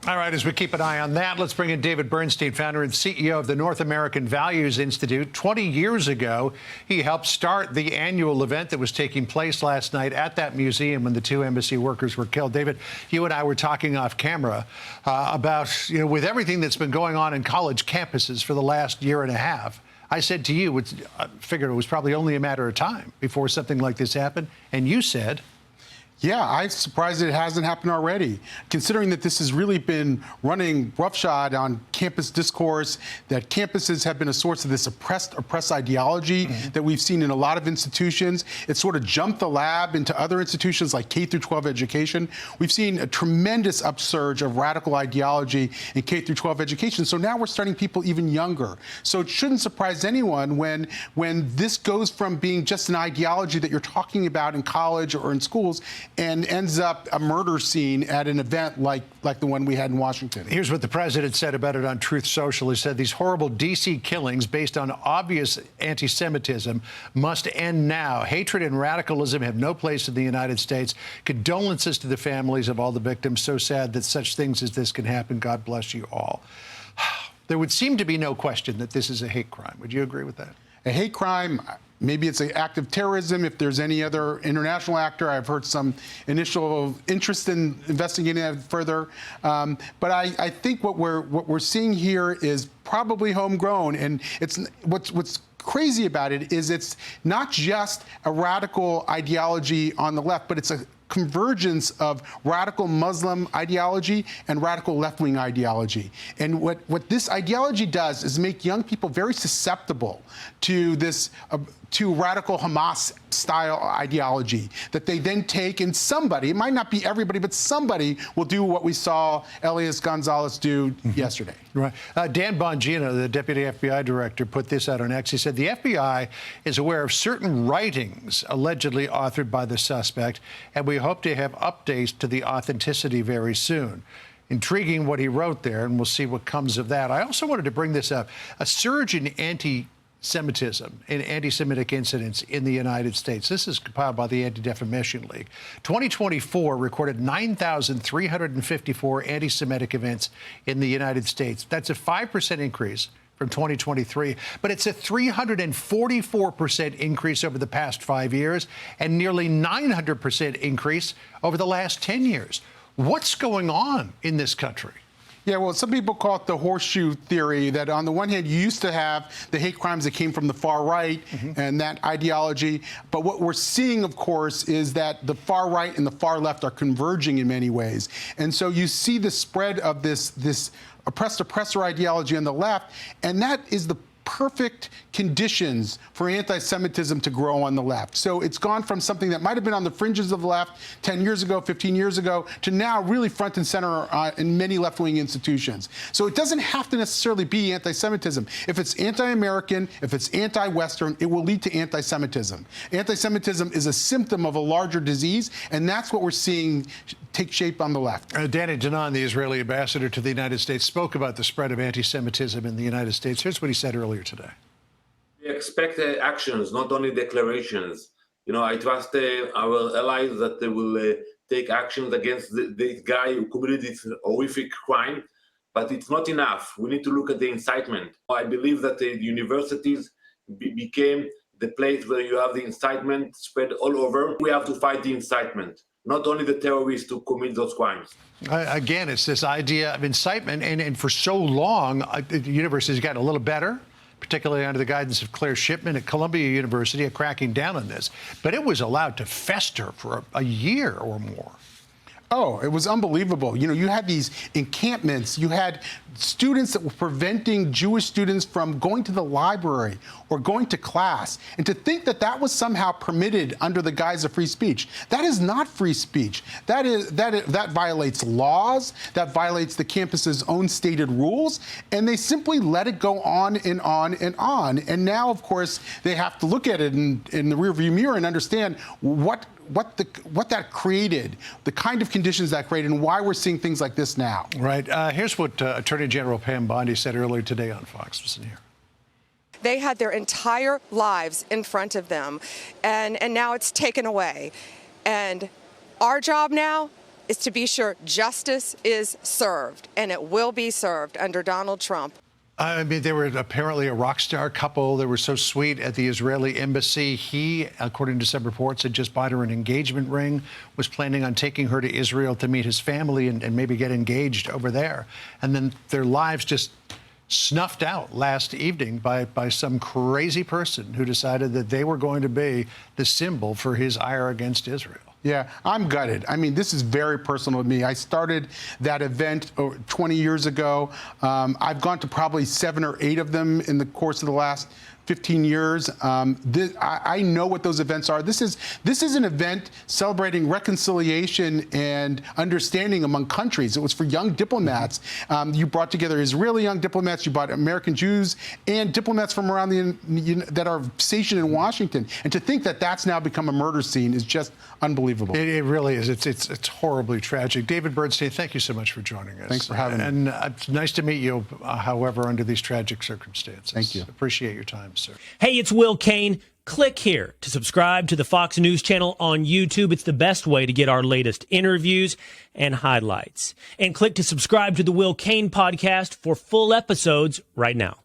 All right, as we keep an eye on that, let's bring in David Bernstein, founder and CEO of the North American Values Institute. 20 years ago, he helped start the annual event that was taking place last night at that museum when the two embassy workers were killed. David, you and I were talking off camera about, with everything that's been going on in college campuses for the last year and a half. I said to you, I figured it was probably only a matter of time before something like this happened. And you said, yeah, I'm surprised it hasn't happened already, considering that this has really been running roughshod on campus discourse, that campuses have been a source of this oppressed ideology that we've seen in a lot of institutions. It's sort of jumped the lab into other institutions like K through 12 education. We've seen a tremendous upsurge of radical ideology in K through 12 education. So now we're starting people even younger. So it shouldn't surprise anyone when this goes from being just an ideology that you're talking about in college or in schools and ends up a murder scene at an event like the one we had in Washington. Here's what the president said about it on Truth Social. He said these horrible D.C. killings based on obvious anti-Semitism must end now. Hatred and radicalism have no place in the United States. Condolences to the families of all the victims. So sad that such things as this can happen. God bless you all. There would seem to be no question that this is a hate crime. Would you agree with that? A hate crime, maybe it's an act of terrorism. If there's any other international actor, I've heard some initial interest in investigating that further. But I think what we're seeing here is probably homegrown, and it's what's crazy about it is it's not just a radical ideology on the left, but it's a convergence of radical Muslim ideology and radical left-wing ideology. And what this ideology does is make young people very susceptible to this to radical Hamas-style ideology that they then take, and somebody, it might not be everybody, but somebody will do what we saw Elias Gonzalez do yesterday. Right. Dan Bongino, the deputy FBI director, put this out on X. He said the FBI is aware of certain writings allegedly authored by the suspect, and we hope to have updates to the authenticity very soon. Intriguing what he wrote there, and we'll see what comes of that. I also wanted to bring this up. A surge in anti-Semitism and anti-Semitic incidents in the United States. This is compiled by the Anti-Defamation League. 2024 recorded 9,354 anti-Semitic events in the United States. That's a 5% increase from 2023, but it's a 344% increase over the past 5 years and nearly 900% increase over the last 10 years. What's going on in this country? Yeah, well, some people call it the horseshoe theory, that on the one hand, you used to have the hate crimes that came from the far right and that ideology. But what we're seeing, of course, is that the far right and the far left are converging in many ways. And so you see the spread of this oppressor ideology on the left, and that is the perfect conditions for anti-Semitism to grow on the left. So it's gone from something that might have been on the fringes of the left 10 years ago, 15 years ago, to now really front and center in many left-wing institutions. So it doesn't have to necessarily be anti-Semitism. If it's anti-American, if it's anti-Western, it will lead to anti-Semitism. Anti-Semitism is a symptom of a larger disease, and that's what we're seeing take shape on the left. Danny Danon, the Israeli ambassador to the United States, spoke about the spread of anti-Semitism in the United States. Here's what he said earlier today. We expect actions, not only declarations. I trust our allies that they will take actions against the guy who committed this horrific crime, but it's not enough. We need to look at the incitement. I believe that the universities became the place where you have the incitement spread all over. We have to fight the incitement, not only the terrorists who commit those crimes. Again, it's this idea of incitement, and for so long, the university's gotten a little better, particularly under the guidance of Claire Shipman at Columbia University, at cracking down on this. But it was allowed to fester for a year or more. Oh, it was unbelievable. You had these encampments. You had students that were preventing Jewish students from going to the library or going to class. And to think that that was somehow permitted under the guise of free speech, that is not free speech. That violates laws. That violates the campus's own stated rules. And they simply let it go on and on and on. And now, of course, they have to look at it in the rearview mirror and understand what that created, the kind of conditions that created, and why we're seeing things like this now. Right. Here's what Attorney General Pam Bondi said earlier today on Fox. Listen here. They had their entire lives in front of them, and now it's taken away. And our job now is to be sure justice is served, and it will be served under Donald Trump. I mean, they were apparently a rock star couple. They were so sweet at the Israeli embassy. He, according to some reports, had just bought her an engagement ring, was planning on taking her to Israel to meet his family and maybe get engaged over there. And then their lives just snuffed out last evening by some crazy person who decided that they were going to be the symbol for his ire against Israel. Yeah, I'm gutted. I mean, this is very personal to me. I started that event 20 years ago. I've gone to probably 7 or 8 of them in the course of the last 15 years. I know what those events are. This is an event celebrating reconciliation and understanding among countries. It was for young diplomats. You brought together Israeli young diplomats. You brought American Jews and diplomats from around that are stationed in Washington. And to think that that's now become a murder scene is just unbelievable. It really is. It's horribly tragic. David Bernstein, thank you so much for joining us. Thanks for having me. And it's nice to meet you, however, under these tragic circumstances. Thank you. Appreciate your time, sir. Hey, it's Will Cain. Click here to subscribe to the Fox News channel on YouTube. It's the best way to get our latest interviews and highlights. And click to subscribe to the Will Cain podcast for full episodes right now.